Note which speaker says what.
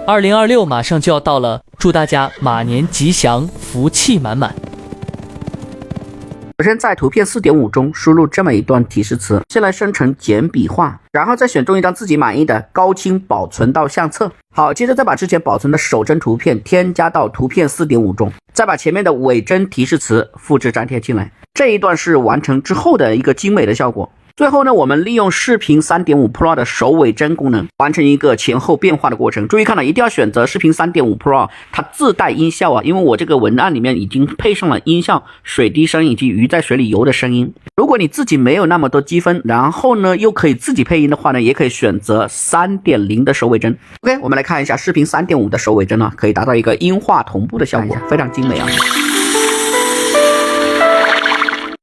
Speaker 1: 2026马上就要到了，祝大家马年吉祥，福气满满。
Speaker 2: 首先在图片 4.5 中输入这么一段提示词，先来生成简笔画，然后再选中一张自己满意的高清保存到相册。好，接着再把之前保存的手帧图片添加到图片 4.5 中，再把前面的伪真提示词复制粘贴进来。这一段是完成之后的一个精美的效果。最后呢，我们利用视频 3.5 Pro 的手伪真功能，完成一个前后变化的过程。注意看了，一定要选择视频 3.5 Pro， 它自带音效啊，因为我这个文案里面已经配上了音效、水滴声以及鱼在水里游的声音。如果你自己没有那么多积分，然后呢又可以自己配音的话呢，也可以选择 3.0 的手伪真。OK， 我们来看一下视频 3.5 的手伪真啊，可以达到一个音画同步的效果，非常精美啊。